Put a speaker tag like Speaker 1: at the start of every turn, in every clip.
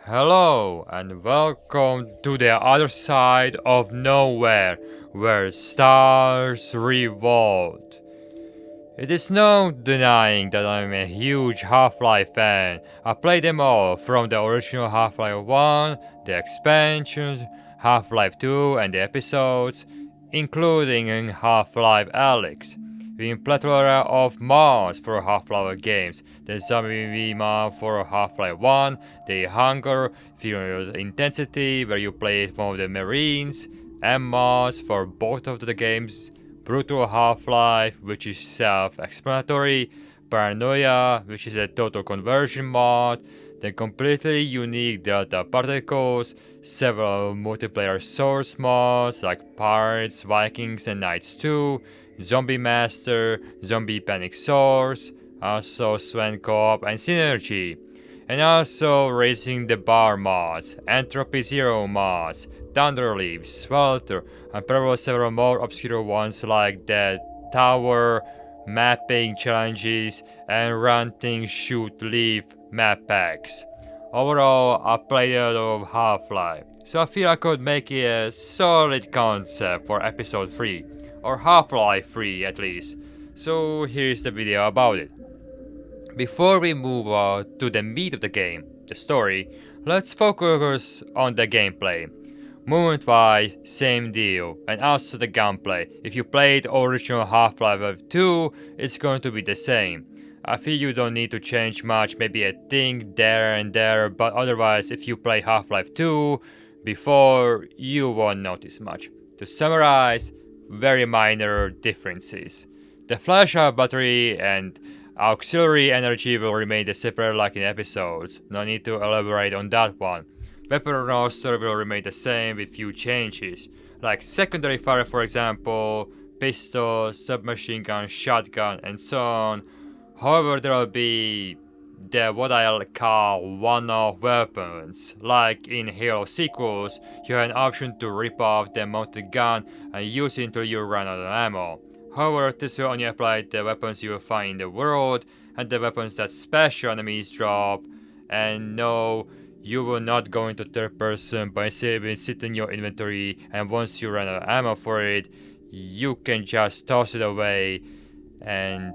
Speaker 1: Hello and welcome to the other side of nowhere, where stars revolt. It is no denying that I'm a huge Half-Life fan. I played them all, from the original Half-Life 1, the expansions, Half-Life 2 and the episodes, including in Half-Life Alyx. With a plethora of mods for Half-Life games, the Zombie mod for Half-Life 1, the Hunger, Furious Intensity, where you play one of the Marines, and mods for both of the games, Brutal Half-Life, which is self-explanatory, Paranoia, which is a total conversion mod, the completely unique Delta Particles, several multiplayer source mods like Pirates, Vikings, and Knights 2, Zombie Master, Zombie Panic Source, also Sven Co-op and Synergy, and also Raising the Bar mods, Entropy Zero mods, Thunderleaf, Swelter, and probably several more obscure ones like the Tower, Mapping Challenges, and Ranting Shoot Leaf map packs. Overall, I played a lot of Half-Life, so I feel I could make it a solid concept for episode 3, or Half-Life 3 at least. So here's the video about it. Before we move on to the meat of the game, the story, let's focus on the gameplay. Movement wise, same deal, and also the gunplay. If you played original Half-Life 2, it's going to be the same. I feel you don't need to change much, maybe a thing there and there, but otherwise if you play Half-Life 2 before, you won't notice much. To summarize, very minor differences. The flashlight battery and auxiliary energy will remain the separate like in episodes, no need to elaborate on that one. Weapon roster will remain the same with few changes, like secondary fire for example, pistol, submachine gun, shotgun and so on. However, there will be what I'll call one-off weapons. Like in Halo sequels, you have an option to rip off the mounted gun and use it until you run out of ammo. However, this will only apply to the weapons you will find in the world and the weapons that special enemies drop, and no, you will not go into third person, but instead it will sit in your inventory, and once you run out of ammo for it, you can just toss it away, and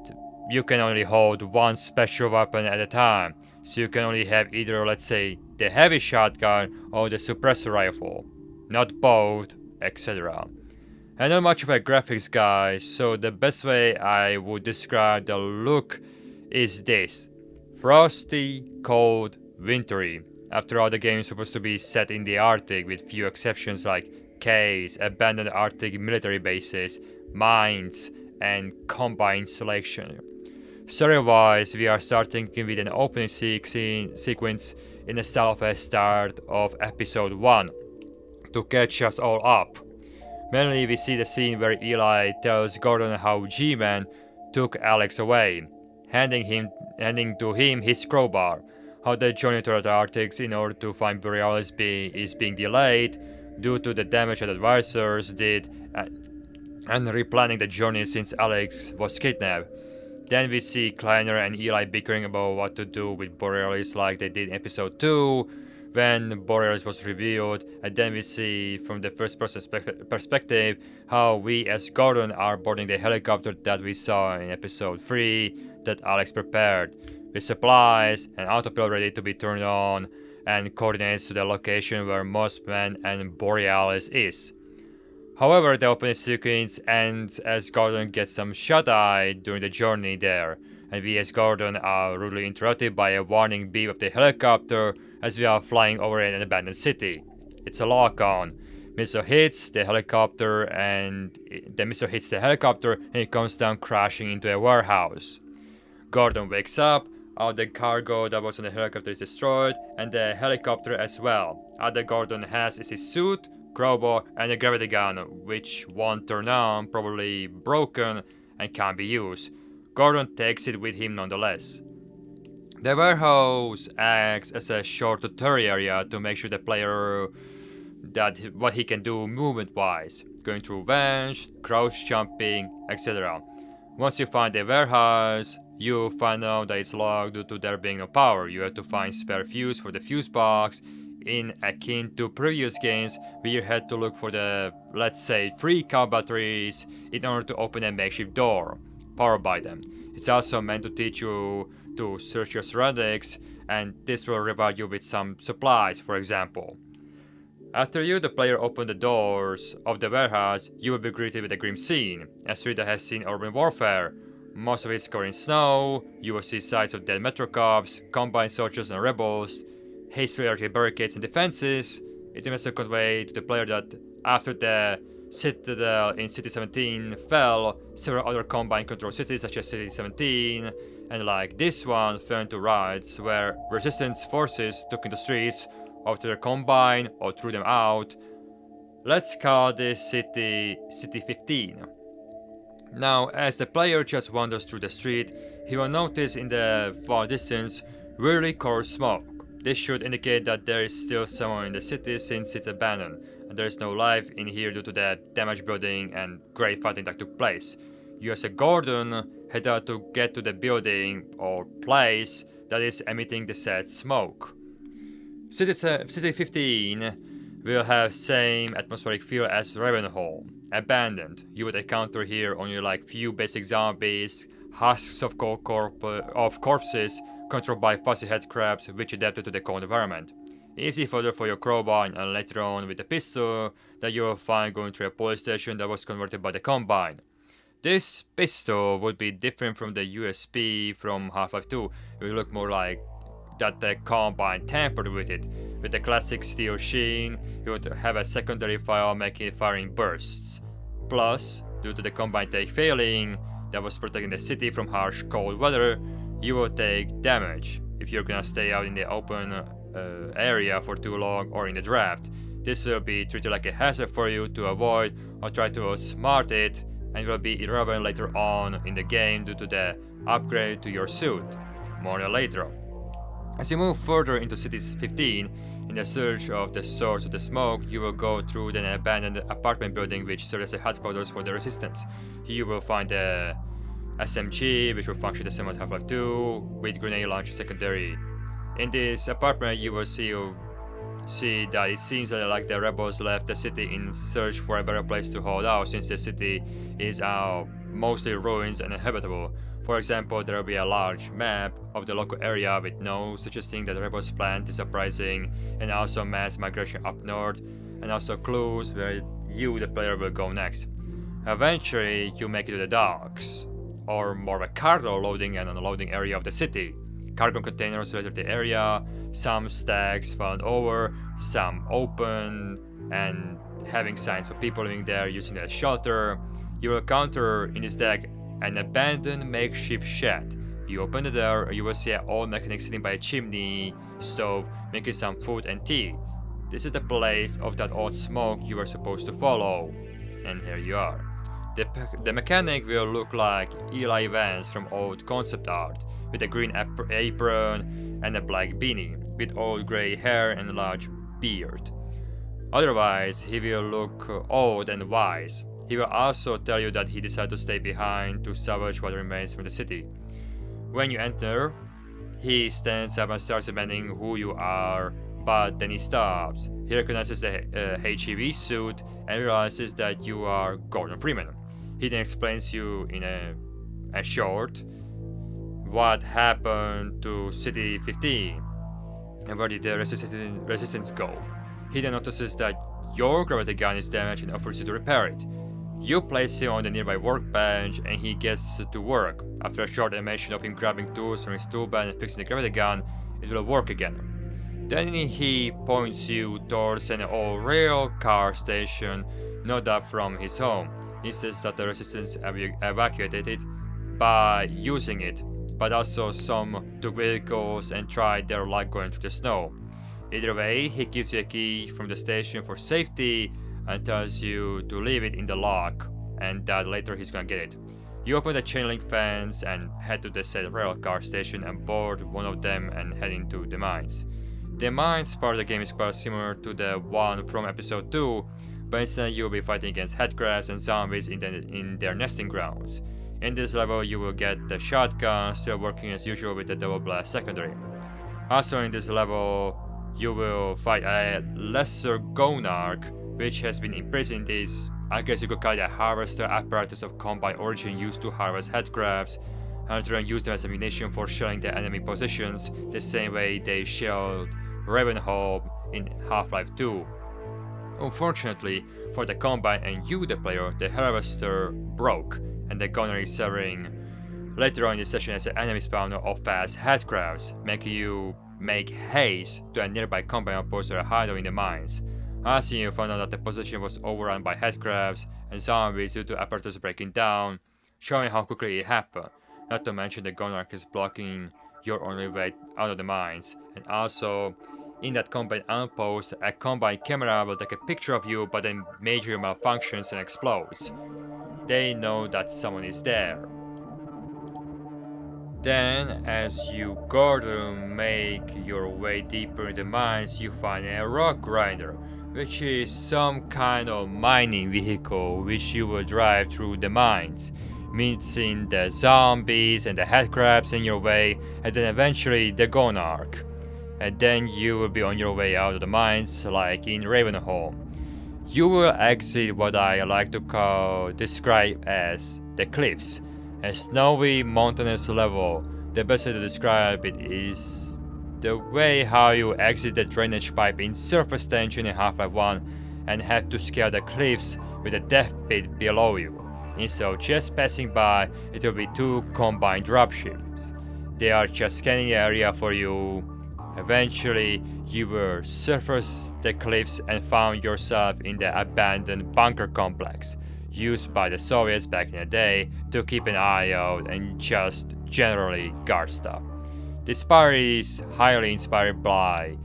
Speaker 1: you can only hold one special weapon at a time. So you can only have either, let's say, the heavy shotgun or the suppressor rifle, not both, etc. I'm not much of a graphics guy, so the best way I would describe the look is this: frosty, cold, wintry. After all, the game is supposed to be set in the Arctic with few exceptions like caves, abandoned Arctic military bases, mines, and combine selection. Story-wise, we are starting with an opening sequence in the style of a start of episode 1 to catch us all up. Mainly we see the scene where Eli tells Gordon how G-Man took Alex away, handing to him his crowbar, how the journey to the Arctic in order to find Borealis is being delayed due to the damage that advisors did and replanning the journey since Alex was kidnapped. Then we see Kleiner and Eli bickering about what to do with Borealis like they did in episode 2 when Borealis was revealed, and then we see from the first person perspective how we as Gordon are boarding the helicopter that we saw in episode 3 that Alex prepared, with supplies and autopilot ready to be turned on and coordinates to the location where Mossman and Borealis is. However, the opening sequence ends as Gordon gets some shut-eye during the journey there, and we as Gordon are rudely interrupted by a warning beep of the helicopter as we are flying over an abandoned city. It's a lock-on. Missile hits the helicopter and it comes down crashing into a warehouse. Gordon wakes up, all the cargo that was on the helicopter is destroyed, and the helicopter as well. All that Gordon has is his suit, crowbar, and a gravity gun, which won't turn on, probably broken, and can't be used. Gordon takes it with him nonetheless. The warehouse acts as a short tutorial area to make sure the player that what he can do movement-wise, going through vents, crouch jumping, etc. Once you find the warehouse, you find out that it's locked due to there being no power. You have to find spare fuse for the fuse box, in akin to previous games where you had to look for the, let's say, 3 car batteries in order to open a makeshift door, powered by them. It's also meant to teach you to search your surroundings, and this will reward you with some supplies, for example. After you, the player, open the doors of the warehouse, you will be greeted with a grim scene, a street that has seen urban warfare. Most of it is covered in snow. You will see sights of dead metro cops, combined soldiers and rebels, hastily erected barricades and defenses. It must convey to the player that after the Citadel in City 17 fell, several other combined control cities such as City 17 and like this one fell into riots where resistance forces took into streets, after their combine or threw them out. Let's call this City 15. Now, as the player just wanders through the street, he will notice in the far distance really coarse smoke. This should indicate that there is still someone in the city since it's abandoned, and there is no life in here due to the damaged building and great fighting that took place. You as a Gordon head out to get to the building or place that is emitting the said smoke. City 15 will have same atmospheric feel as Ravenhall. Abandoned. You would encounter here only like few basic zombies, husks of corpses controlled by fuzzy head crabs which adapted to the cold environment. Easy fodder for your crowbar and later on with a pistol that you will find going to a police station that was converted by the Combine. This pistol would be different from the USP from Half-Life 2. It would look more like that the Combine tampered with it. With the classic steel sheen, you would have a secondary fire making it firing bursts. Plus, due to the Combine take failing that was protecting the city from harsh cold weather, you will take damage if you're gonna stay out in the open area for too long or in the draft. This will be treated like a hazard for you to avoid or try to outsmart it, and will be irrelevant later on in the game due to the upgrade to your suit. More later. As you move further into City 15, in the search of the source of the smoke, you will go through an abandoned apartment building which serves as headquarters for the Resistance. Here you will find the SMG, which will function the same as Half-Life 2, with grenade launcher secondary. In this apartment, you will see that it seems that like the rebels left the city in search for a better place to hold out, since the city is mostly ruins and uninhabitable. For example, there will be a large map of the local area with notes suggesting that the rebels' plan is uprising, and also mass migration up north, and also clues where you, the player, will go next. Eventually, you make it to the docks, or more of a cargo loading and unloading area of the city. Cargo containers litter the area, some stacks found over, some open, and having signs for people living there using it as shelter. You will encounter in this deck an abandoned makeshift shed. You open the door, you will see an old mechanic sitting by a chimney stove making some food and tea. This is the place of that old smoke you were supposed to follow. And here you are. The mechanic will look like Eli Vance from old concept art, with a green apron and a black beanie, with old grey hair and a large beard. Otherwise, he will look old and wise. He will also tell you that he decided to stay behind to salvage what remains from the city. When you enter, he stands up and starts demanding who you are, but then he stops. He recognizes the HEV suit and realizes that you are Gordon Freeman. He then explains you in a short what happened to City 15 and where did the resistance go. He then notices that your gravity gun is damaged and offers you to repair it. You place him on the nearby workbench and he gets to work. After a short animation of him grabbing tools from his toolbag and fixing the gravity gun, it will work again. Then he points you towards an old rail car station not that from his home. He says that the resistance evacuated it by using it, but also some took vehicles and tried their luck going through the snow. Either way, he gives you a key from the station for safety and tells you to leave it in the lock, and that later he's gonna get it. You open the chain link fence and head to the said rail car station and board one of them and head into the mines. The mines part of the game is quite similar to the one from episode 2, but instead you'll be fighting against headcrabs and zombies in their nesting grounds. In this level you will get the shotgun, still working as usual with the double blast secondary. Also in this level, you will fight a lesser Gonarch, which has been imprisoned in this, I guess you could call it a harvester apparatus of Combine origin used to harvest headcrabs, and then use them as ammunition for shelling the enemy positions, the same way they shelled Ravenholm in Half-Life 2. Unfortunately for the Combine and you, the player, the harvester broke, and the gunner is serving later on in the session as an enemy spawner of fast headcrabs, making you make haste to a nearby Combine outpost or a hideout in the mines. As you found out that the position was overrun by headcrabs and zombies due to apparatus breaking down, showing how quickly it happened. Not to mention the Gonarch is blocking your only way out of the mines, and also in that Combine outpost, a Combine camera will take a picture of you but then major malfunctions and explodes. They know that someone is there. Then, as you go to make your way deeper in the mines, you find a rock grinder, which is some kind of mining vehicle which you will drive through the mines, meeting the zombies and the headcrabs in your way, and then eventually the Gonarch. And then you will be on your way out of the mines, like in Ravenholm. You will exit what I like to describe as the cliffs, a snowy mountainous level. The best way to describe it is the way how you exit the drainage pipe in Surface Tension in Half-Life 1 and have to scale the cliffs with a death pit below you. Instead of just passing by, it will be two combined dropships. They are just scanning the area for you. Eventually, you will surface the cliffs and found yourself in the abandoned bunker complex, used by the Soviets back in the day to keep an eye out and just generally guard stuff. This part is highly inspired by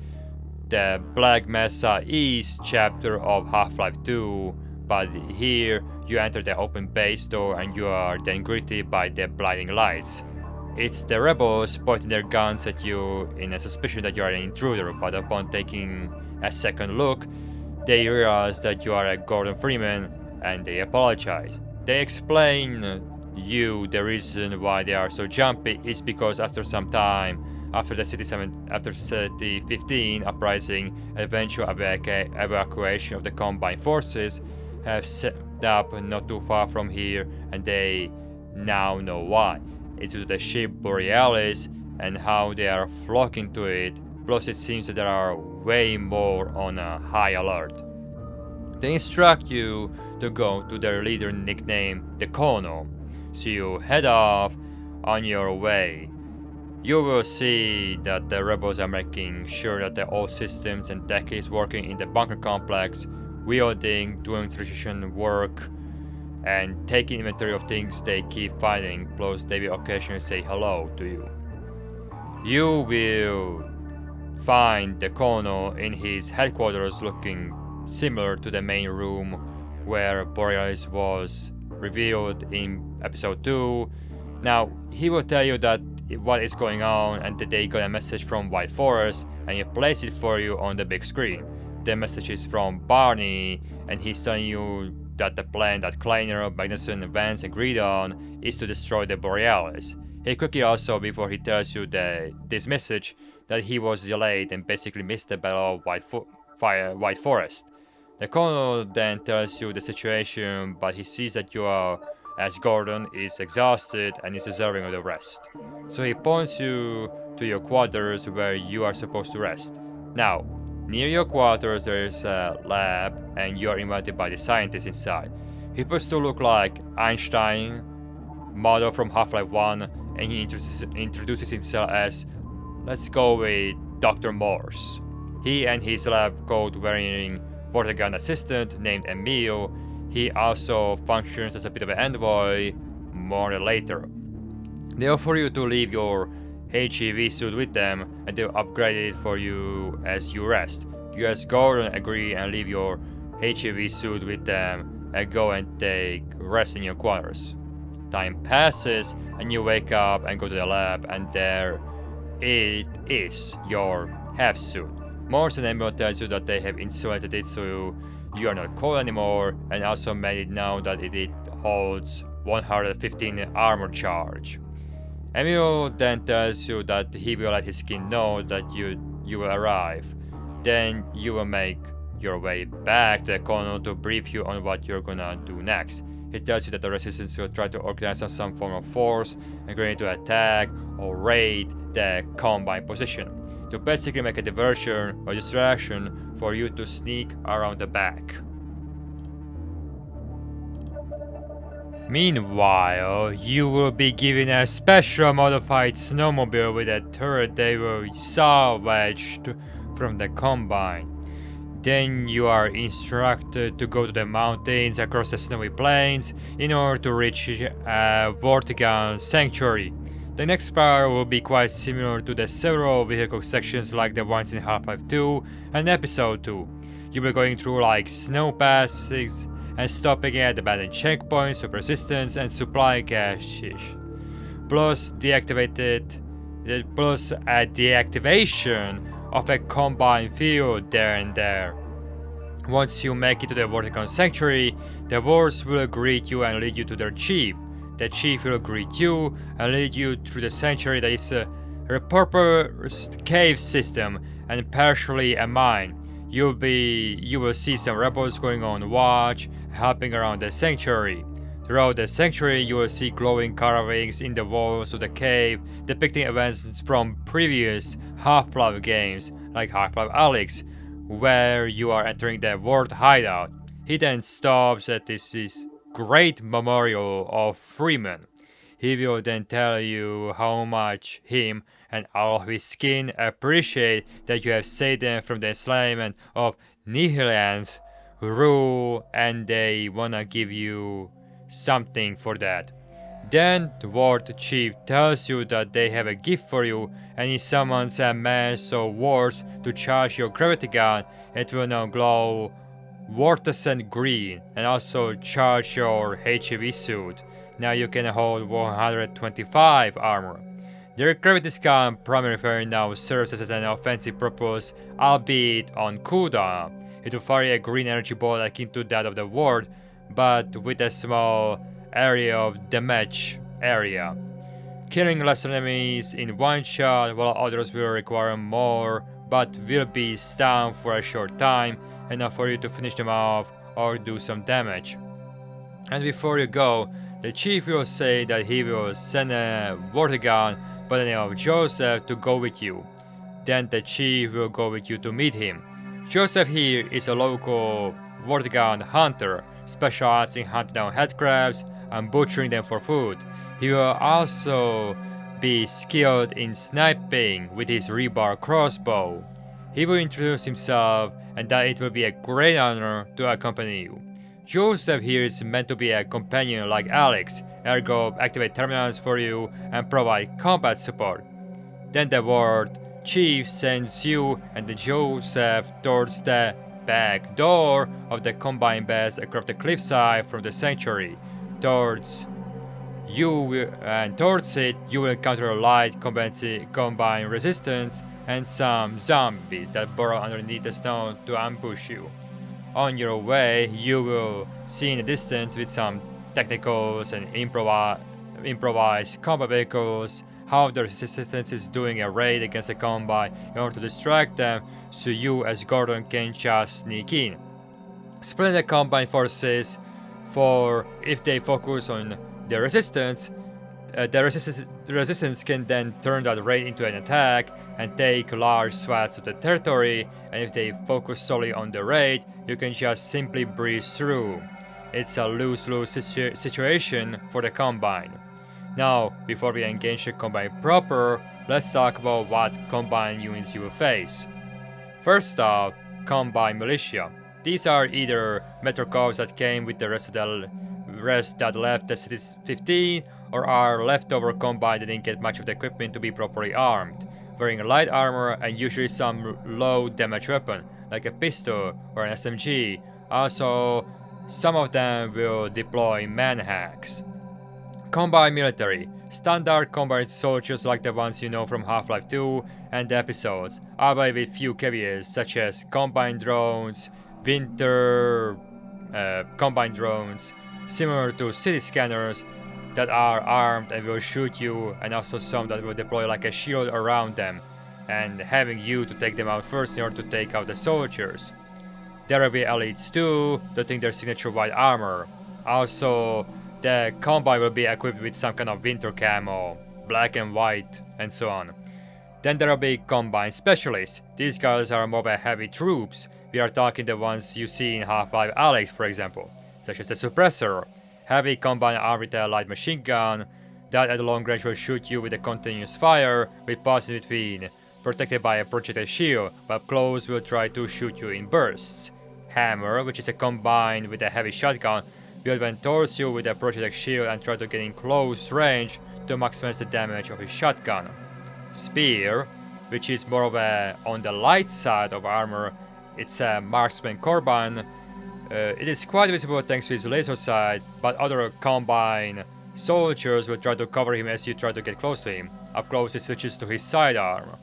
Speaker 1: the Black Mesa East chapter of Half-Life 2, but here you enter the open base door and you are then greeted by the blinding lights. It's the rebels pointing their guns at you in a suspicion that you are an intruder, but upon taking a second look, they realize that you are a Gordon Freeman and they apologize. They explain you the reason why they are so jumpy is because after some time, after the City 15 uprising, eventual evacuation of the combined forces have set up not too far from here, and they now know why. It's due to the ship Borealis and how they are flocking to it, plus it seems that there are way more on a high alert. They instruct you to go to their leader nicknamed the Kono, so you head off on your way. You will see that the rebels are making sure that all systems and Decay is working in the bunker complex, wielding, doing transition work, and taking inventory of things they keep finding, plus they will occasionally say hello to you. You will find the Kono in his headquarters looking similar to the main room where Borealis was revealed in episode 2. Now, he will tell you that what is going on and that they got a message from White Forest and he plays it for you on the big screen. The message is from Barney and he's telling you that the plan that Kleiner, McNaughton, Vance agreed on is to destroy the Borealis. He quickly also, before he tells you this message, that he was delayed and basically missed the battle of White Forest. The Colonel then tells you the situation, but he sees that you are, as Gordon, is exhausted and is deserving of the rest. So he points you to your quarters where you are supposed to rest. Now, near your quarters there is a lab and you are invited by the scientist inside. He supposed to look like Einstein, model from Half-Life 1, and he introduces himself as, let's go with Dr. Morse. He and his lab coat wearing Vortigaunt assistant named Emil. He also functions as a bit of an envoy, more later. They offer you to leave your HEV suit with them and they'll upgrade it for you as you rest. You as Gordon agree and leave your HEV suit with them and go and take rest in your quarters. Time passes and you wake up and go to the lab and there it is, your half suit. Morse and Emil tells you that they have insulated it so you are not cold anymore and also made it known that it holds 115 armor charge. Emil then tells you that he will let his skin know that you will arrive. Then you will make your way back to the colonel to brief you on what you're gonna do next. He tells you that the resistance will try to organize some form of force and going to attack or raid the combine position to basically make a diversion or distraction for you to sneak around the back. Meanwhile, you will be given a special modified snowmobile with a turret they will salvaged from the combine. Then you are instructed to go to the mountains across the snowy plains in order to reach Vortigaunt sanctuary. The next part will be quite similar to the several vehicle sections like the ones in Half-Life 2 and Episode 2. You'll be going through like snow passes and stopping at abandoned checkpoints of resistance and supply caches. Plus a deactivation of a combine field there and there. Once you make it to the Vortigaunt sanctuary, the wards will greet you and lead you to their chief. The chief will greet you and lead you through the sanctuary that is a repurposed cave system and partially a mine. You will see some rebels going on watch, helping around the sanctuary. Throughout the sanctuary, you will see glowing carvings in the walls of the cave depicting events from previous Half-Life games, like Half-Life Alyx, where you are entering the Ward hideout. He then stops at this great memorial of Freeman. He will then tell you how much him and all of his kin appreciate that you have saved them from the enslavement of Nihilians rule, and they wanna give you something for that. Then the Ward Chief tells you that they have a gift for you, and he summons a mass of wards to charge your gravity gun. It will now glow Vortigaunt green and also charge your HEV suit. Now you can hold 125 armor. Their gravity gun primary fire now serves as an offensive purpose, albeit on cooldown. It will fire a green energy ball akin to that of the ward, but with a small area of damage area, killing lesser enemies in one shot, while others will require more, but will be stunned for a short time, enough for you to finish them off or do some damage. And before you go, the chief will say that he will send a Vortigaunt by the name of Joseph to go with you. Then the chief will go with you to meet him. Joseph here is a local Vortigaunt hunter, specializing in hunting down headcrabs and butchering them for food. He will also be skilled in sniping with his rebar crossbow. He will introduce himself and that it will be a great honor to accompany you. Joseph here is meant to be a companion like Alyx, ergo activate terminals for you and provide combat support. Then the Ward Chief sends you and the Joseph towards the back door of the Combine base across the cliffside from the sanctuary. Towards it, you will encounter a light Combine resistance and some zombies that burrow underneath the snow to ambush you. On your way, you will see in the distance with some technicals and improvised combat vehicles how the resistance is doing a raid against the Combine in order to distract them, so you as Gordon can just sneak in. Splitting the Combine forces for if they focus on the resistance can then turn that raid into an attack and take large swaths of the territory, and if they focus solely on the raid, you can just simply breeze through. It's a lose-lose situation for the Combine. Now, before we engage the Combine proper, let's talk about what Combine units you will face. First off, Combine Militia. These are either Metro Corps that came with the rest that left the City 15, or are leftover Combine that didn't get much of the equipment to be properly armed, wearing light armor and usually some low damage weapon, like a pistol or an SMG. Also, some of them will deploy manhacks. Combine Military. Standard Combine soldiers like the ones you know from Half-Life 2 and the episodes, albeit with few caveats such as Combine drones, winter Combine drones, similar to city scanners that are armed and will shoot you, and also some that will deploy like a shield around them. and having you to take them out first in order to take out the soldiers. There will be elites too, dotting their signature white armor. Also, the Combine will be equipped with some kind of winter camo, black and white, and so on. Then there will be Combine Specialists. These guys are more of heavy troops. We are talking the ones you see in Half-Life Alyx, for example, such as the Suppressor. Heavy Combine armed with a light machine gun that at long range will shoot you with a continuous fire with pauses in between, protected by a projectile shield, but up close will try to shoot you in bursts. Hammer, which is a Combine with a heavy shotgun, will then torch you with a projectile shield and try to get in close range to maximize the damage of his shotgun. Spear, which is more of a on the light side of armor, it's a marksman Combine. It is quite visible thanks to his laser sight, but other Combine soldiers will try to cover him as you try to get close to him. Up close, he switches to his sidearm.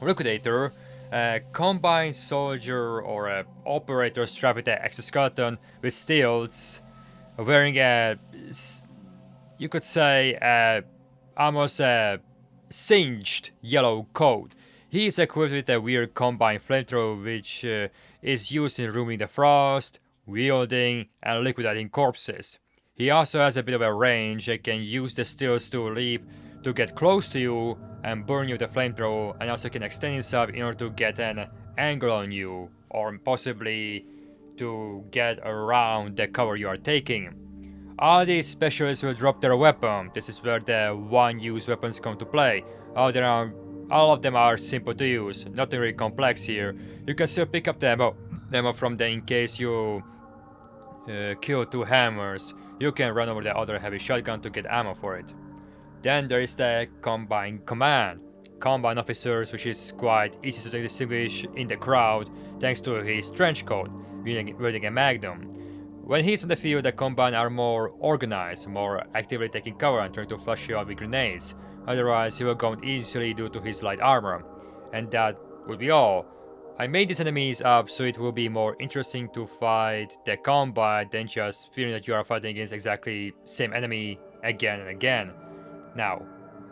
Speaker 1: Liquidator, a Combine soldier or a operator strapped with an exoskeleton with stilts, wearing a, you could say, almost a singed yellow coat. He is equipped with a weird Combine flamethrower which is used in removing the frost, wielding, and liquidating corpses. He also has a bit of a range and can use the stilts to leap to get close to you and burn you with the flamethrower, and also can extend himself in order to get an angle on you, or possibly to get around the cover you are taking. All these specialists will drop their weapon. This is where the one-use weapons come to play. All of them are simple to use, nothing really complex here. You can still pick up the ammo from them in case you kill two hammers. You can run over the other heavy shotgun to get ammo for it. Then there is the Combine Command. Combine officers, which is quite easy to distinguish in the crowd thanks to his trench coat, wielding a magnum. When he's on the field, the Combine are more organized, more actively taking cover and trying to flush you out with grenades. Otherwise, he will go easily due to his light armor. And that would be all. I made these enemies up so it will be more interesting to fight the Combine than just feeling that you are fighting against exactly same enemy again and again. Now,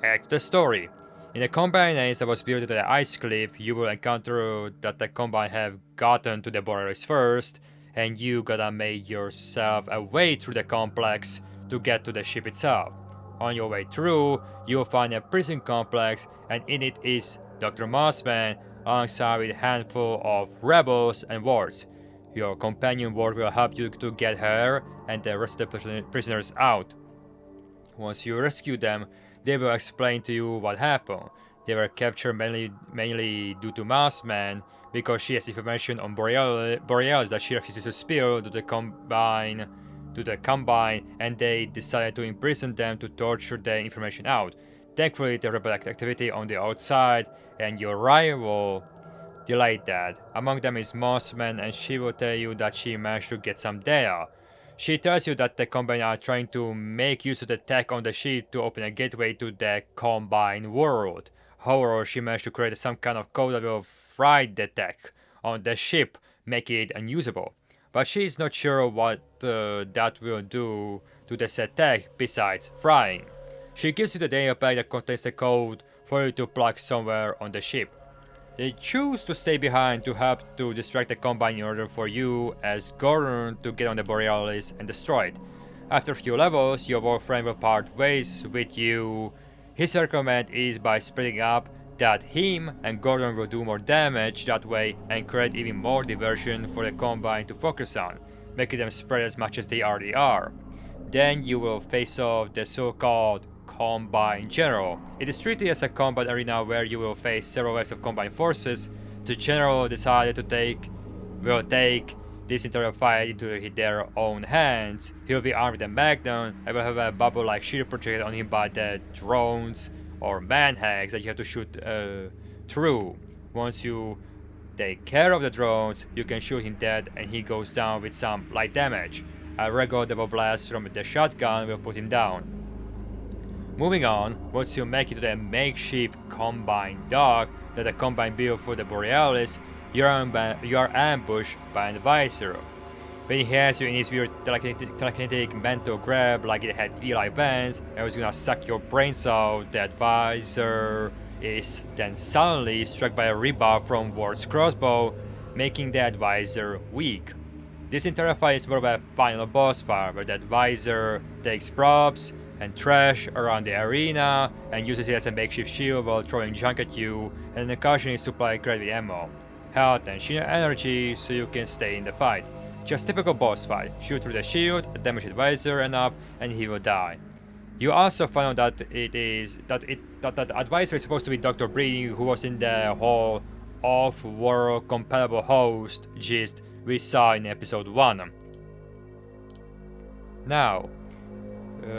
Speaker 1: back to the story. In the Combine Ace that was built to the ice cliff, you will encounter that the Combine have gotten to the Borealis first, and you gotta make yourself a way through the complex to get to the ship itself. On your way through, you'll find a prison complex, and in it is Dr. Mossman alongside with a handful of rebels and wards. Your companion ward will help you to get her and the rest of the prisoners out. Once you rescue them, they will explain to you what happened. They were captured mainly due to Mossman, because she has information on Borealis that she refuses to spill to the Combine, and they decided to imprison them to torture the information out. Thankfully, the rebel activity on the outside and your rival delayed that. Among them is Mossman, and she will tell you that she managed to get some data. She tells you that the Combine are trying to make use of the tech on the ship to open a gateway to the Combine world. However, she managed to create some kind of code that will fry the tech on the ship, making it unusable. But she is not sure what that will do to the said tech besides frying. She gives you the data pack that contains the code for you to plug somewhere on the ship. They choose to stay behind to help to distract the Combine in order for you as Gordon to get on the Borealis and destroy it. After a few levels, your warframe will part ways with you. His recommend is by splitting up that him and Gordon will do more damage that way and create even more diversion for the Combine to focus on, making them spread as much as they already are. Then you will face off the so-called Combine General. It is treated as a combat arena where you will face several waves of Combine forces. The General decided will take this entire fight into their own hands. He will be armed with a magnum and will have a bubble-like shield projected on him by the drones or manhags that you have to shoot through. Once you take care of the drones, you can shoot him dead and he goes down with some light damage. A regular devil blast from the shotgun will put him down. Moving on, once you make it to the makeshift Combine dock that the Combine built for the Borealis, you are ambushed by an advisor. When he has you in his weird telekinetic mental grab like it had Eli Vance and was gonna suck your brains out, the advisor is then suddenly struck by a rebuff from Ward's crossbow, making the advisor weak. This entire fight is more of a final boss fight where the advisor takes props and trash around the arena and uses it as a makeshift shield while throwing junk at you, and the caution is supplied with ammo, health and sheer energy so you can stay in the fight. Just typical boss fight. Shoot through the shield, damage the advisor enough, and he will die. You also found out that the advisor is supposed to be Dr. Bree, who was in the whole off-world compatible host gist we saw in episode 1. Now,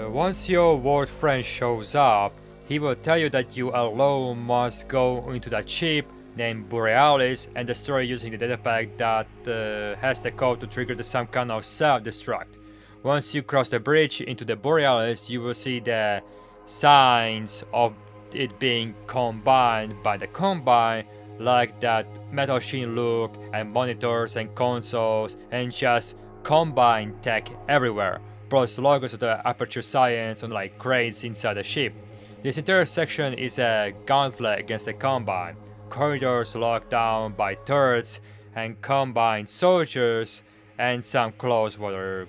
Speaker 1: once your Ward friend shows up, he will tell you that you alone must go into that ship named Borealis and destroy using the data pack that has the code to trigger some kind of self-destruct. Once you cross the bridge into the Borealis, you will see the signs of it being combined by the Combine, like that metal machine look and monitors and consoles and just Combine tech everywhere, plus logos of the Aperture Science on like cranes inside the ship. This entire section is a gauntlet against the Combine. Corridors locked down by turrets and Combine soldiers and some close quarter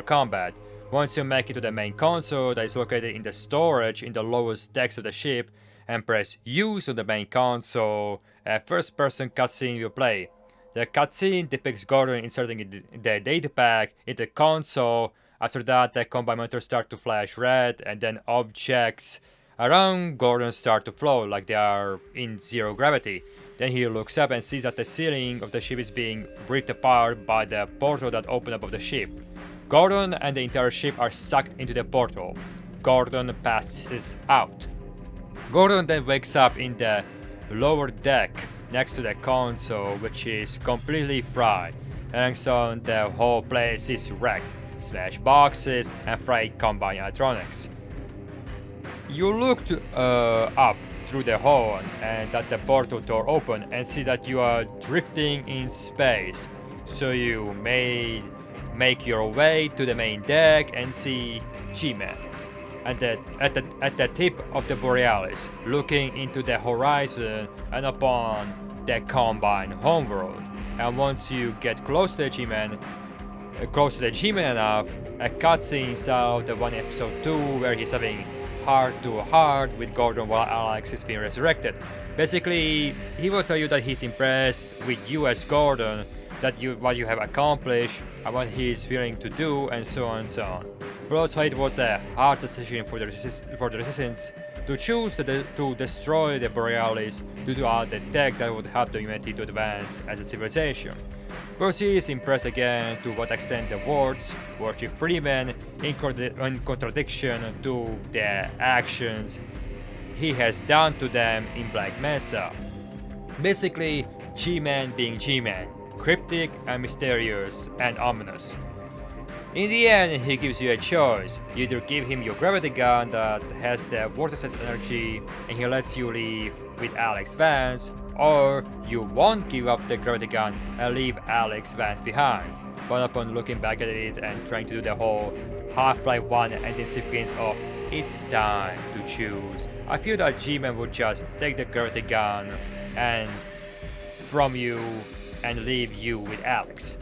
Speaker 1: combat. Once you make it to the main console that is located in the storage in the lowest decks of the ship and press use on the main console, a first person cutscene will play. The cutscene depicts Gordon inserting the data pack into the console. After that, the Combine monitors start to flash red and then objects around Gordon start to float like they are in zero gravity. Then he looks up and sees that the ceiling of the ship is being ripped apart by the portal that opened above the ship. Gordon and the entire ship are sucked into the portal. Gordon passes out. Gordon then wakes up in the lower deck next to the console, which is completely fried, and so the whole place is wrecked. Smashed boxes and fried Combine electronics. You looked up through the hole and at the portal door open and see that you are drifting in space. So you make your way to the main deck and see G-Man at the tip of the Borealis, looking into the horizon and upon the Combine homeworld. And once you get close to the G-Man enough, a cutscene inside of the one episode 2 where he's having heart-to-heart with Gordon while Alex is being resurrected. Basically, he will tell you that he's impressed with you as Gordon, what you have accomplished, and what he is willing to do, and so on and so on. But also it was a hard decision for the Resistance to choose to destroy the Borealis due to all the tech that would help the humanity to advance as a civilization. Percy is impressed again to what extent the Wards worship Freeman in contradiction to the actions he has done to them in Black Mesa. Basically, G-Man being G-Man, cryptic and mysterious and ominous. In the end, he gives you a choice. You either give him your gravity gun that has the vortex energy and he lets you leave with Alex Vance, or you won't give up the gravity gun and leave Alex Vance behind. But upon looking back at it and trying to do the whole Half-Life 1 ending sequence of it's time to choose, I feel that G-Man would just take the gravity gun and from you and leave you with Alex.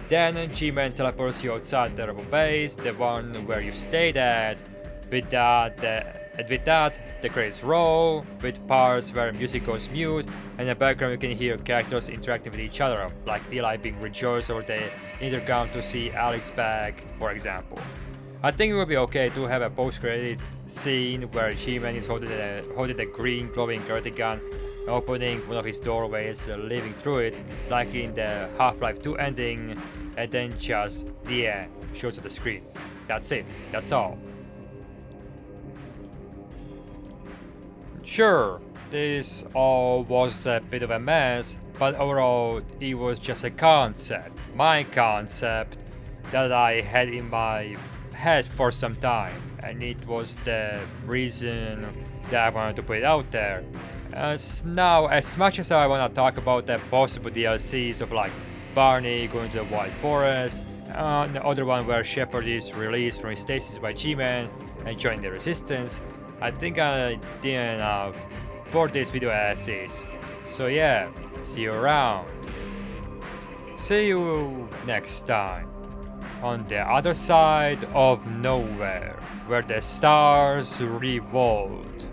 Speaker 1: Then G-Man teleports you outside the rebel base, the one where you stayed at. With that, the credits roll, with parts where music goes mute, and in the background you can hear characters interacting with each other, like Eli being rejoiced over the intercom to see Alex back, for example. I think it would be okay to have a post-credit scene where G-Man is holding the green glowing gravity gun, opening one of his doorways, living through it, like in the Half-Life 2 ending, and then just the end shows on the screen. That's it, that's all. Sure, this all was a bit of a mess, but overall it was just a concept, my concept, that I had in my head for some time, and it was the reason that I wanted to put it out there. Now, as much as I want to talk about the possible DLCs of like Barney going to the Wild Forest, the other one where Shepard is released from his stasis by G-Man and joining the Resistance, I think I did enough for this video as is. So yeah, see you around. See you next time on the other side of nowhere, where the stars revolved.